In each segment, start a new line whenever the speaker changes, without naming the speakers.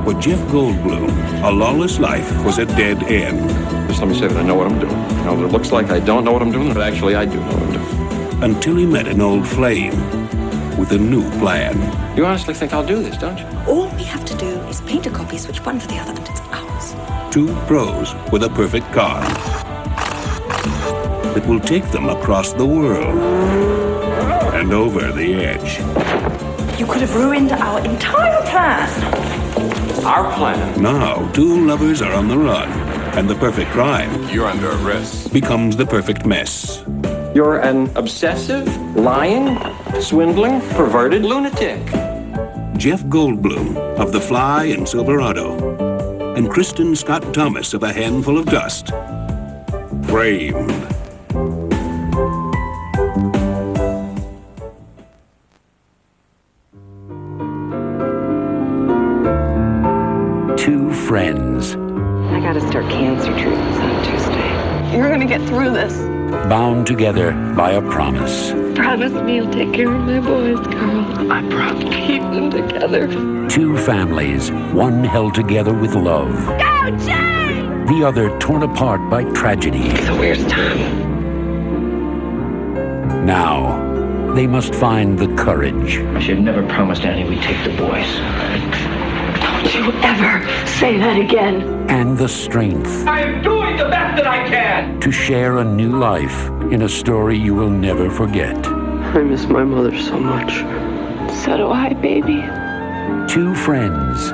For Jeff Goldblum, a lawless life was a dead end.
Just let me say that I know what I'm doing. Now, it looks like I don't know what I'm doing, but actually I do know what I'm doing.
Until he met an old flame with a new plan.
You honestly think I'll do this, don't you?
All we have to do is paint a copy, switch one for the other, and it's ours.
Two pros with a perfect car that will take them across the world and over the edge.
You could have ruined our entire plan.
Our plan?
Now, two lovers are on the run, and the perfect crime
You're under arrest.
becomes the perfect mess.
You're an obsessive, lying, swindling, perverted lunatic.
Jeff Goldblum of The Fly and Silverado, and Kristen Scott Thomas of A Handful of Dust. Framed. Two friends
I gotta start cancer treatments on Tuesday.
You're gonna get through this.
bound together by a promise.
Promise me you'll take care of my boys, Carl. I promise. Keep them together.
Two families, one held together with love.
Go, Jay!
The other torn apart by tragedy.
So where's Tom?
Now, they must find the courage.
I should never promised Annie we'd take the boys.
Don't you ever say that again.
And the strength
I am doing the best that I can!
to share a new life in a story you will never forget.
I miss my mother so much. So do I, baby.
Two friends.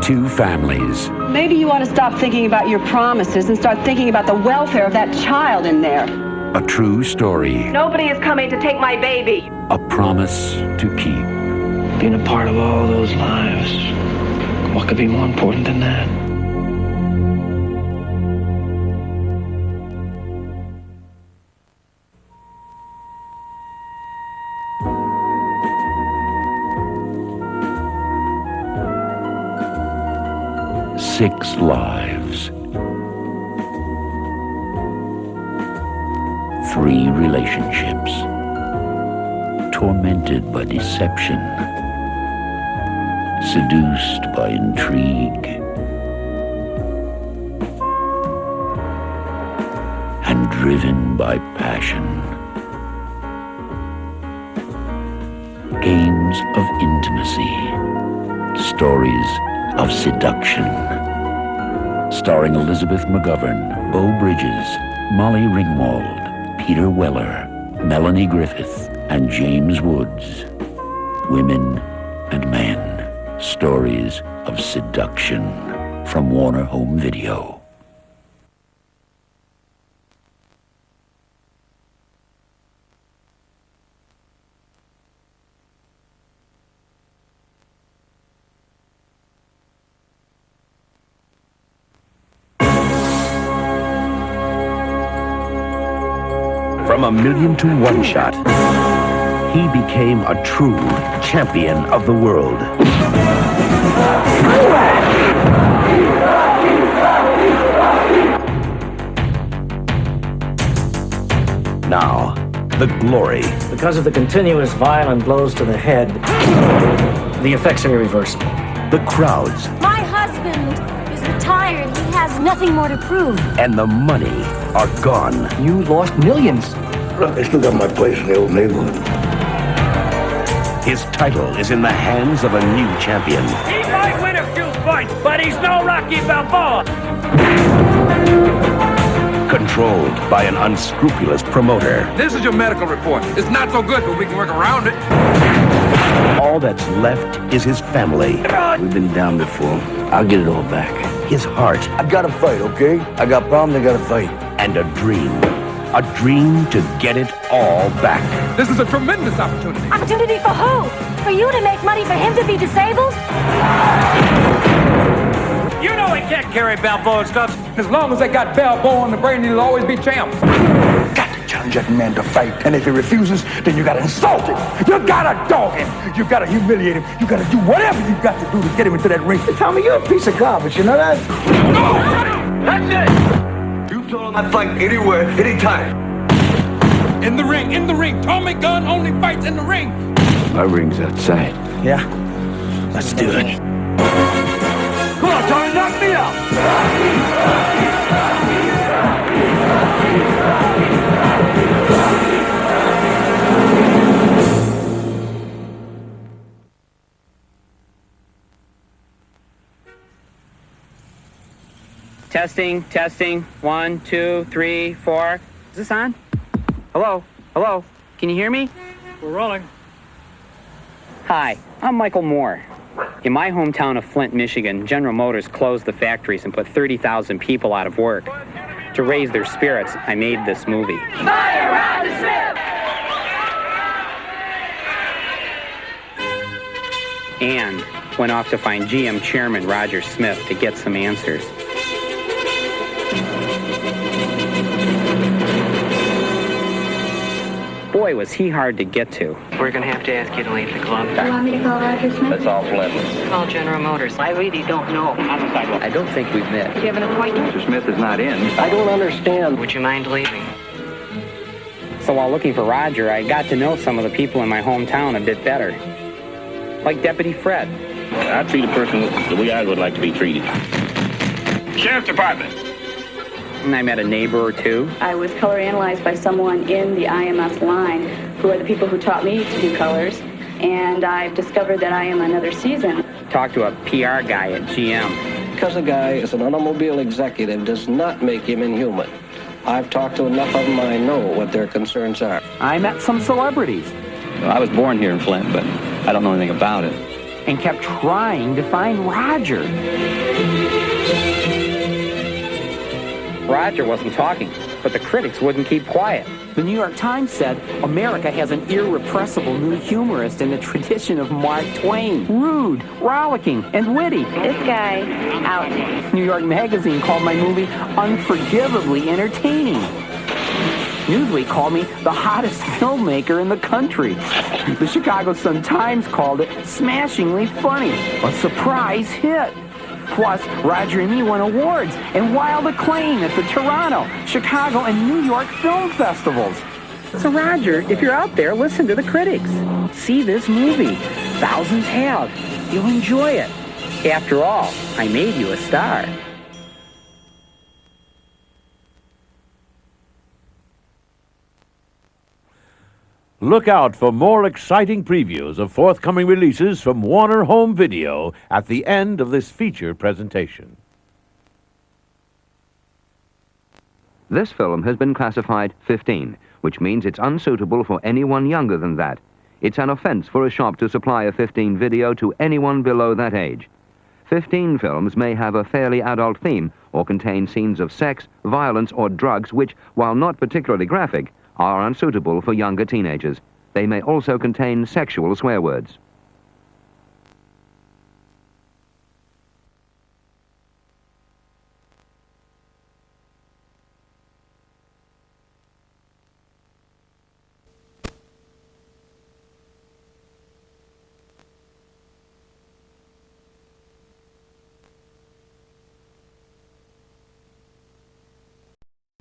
Two families.
Maybe you ought to stop thinking about your promises and start thinking about the welfare of that child in there.
A true story.
Nobody is coming to take my baby.
A promise to keep.
Being a part of all those lives. What could be more important than that?
Six lives. Three relationships. Tormented by deception. Seduced by intrigue. And driven by passion. Games of intimacy. Stories of seduction. Starring Elizabeth McGovern, Beau Bridges, Molly Ringwald, Peter Weller, Melanie Griffith, and James Woods. Women and men. Stories of seduction from Warner Home Video.
From $1 million to one shot, he became a true champion of the world. Now, the glory.
Because of the continuous violent blows to the head, the effects are irreversible.
The crowds.
My husband is retired. He has nothing more to prove.
And the money are gone.
You lost millions.
Look, I still got my place in the old neighborhood.
His title is in the hands of a new champion.
He might win a few fights, but he's no Rocky Balboa.
Controlled by an unscrupulous promoter.
This is your medical report. It's not so good, but we can work around it.
All that's left is his family.
We've been down before. I'll get it all back.
His heart.
I gotta fight, okay? I got problems, I gotta fight.
And a dream. A dream to get it all back.
This is a tremendous opportunity.
Opportunity for who? For you to make money for him to be disabled?
You know he can't carry Balboa stuff.
As long as they got Balboa on the brain, he'll always be champ.
Got to challenge that man to fight. And if he refuses, then you gotta insult him. You gotta dog him. You gotta humiliate him. You gotta do whatever you got to do to get him into that ring. Tommy, you're a piece of garbage, you know that?
That's it.
You told him I'd fight anywhere, anytime.
In the ring. Tommy Gunn only fights in the ring.
My ring's outside.
Yeah, let's do it.
knock me out.
Testing, testing. 1, 2, 3, 4. Is this on? Hello? Hello? Can you hear me?
We're rolling.
Hi, I'm Michael Moore. In my hometown of Flint, Michigan, General Motors closed the factories and put 30,000 people out of work. To raise their spirits, I made this movie.
Fire Roger Smith!
And went off to find GM Chairman Roger Smith to get some answers. Boy, was he hard to get to.
We're going to have to ask you to leave the club.
You want me to call Roger Smith?
That's all Flint.
Call General Motors. I really don't know.
I don't think we've met.
Do you have an appointment?
Mr. Smith is not in.
I don't understand.
Would you mind leaving?
So while looking for Roger, I got to know some of the people in my hometown a bit better. Like Deputy Fred.
I treat a person the way I would like to be treated. Sheriff Department.
And I met a neighbor or two.
I was color analyzed by someone in the IMS line, who are the people who taught me to do colors, and I've discovered that I am another season.
Talked to a PR guy at GM.
Because a guy is an automobile executive does not make him inhuman. I've talked to enough of them, I know what their concerns are.
I met some celebrities.
I was born here in Flint, but I don't know anything about it.
And kept trying to find Roger. Roger wasn't talking, but the critics wouldn't keep quiet. The New York Times said, America has an irrepressible new humorist in the tradition of Mark Twain. Rude, rollicking, and witty.
This guy, out.
New York Magazine called my movie unforgivably entertaining. Newsweek called me the hottest filmmaker in the country. The Chicago Sun-Times called it smashingly funny. A surprise hit. Plus, Roger and me won awards and wild acclaim at the Toronto, Chicago, and New York film festivals. So Roger, if you're out there, listen to the critics. See this movie. Thousands have. You'll enjoy it. After all, I made you a star.
Look out for more exciting previews of forthcoming releases from Warner Home Video at the end of this feature presentation.
This film has been classified 15, which means it's unsuitable for anyone younger than that. It's an offense for a shop to supply a 15 video to anyone below that age. 15 films may have a fairly adult theme or contain scenes of sex, violence, or drugs which, while not particularly graphic, are unsuitable for younger teenagers. They may also contain sexual swear words.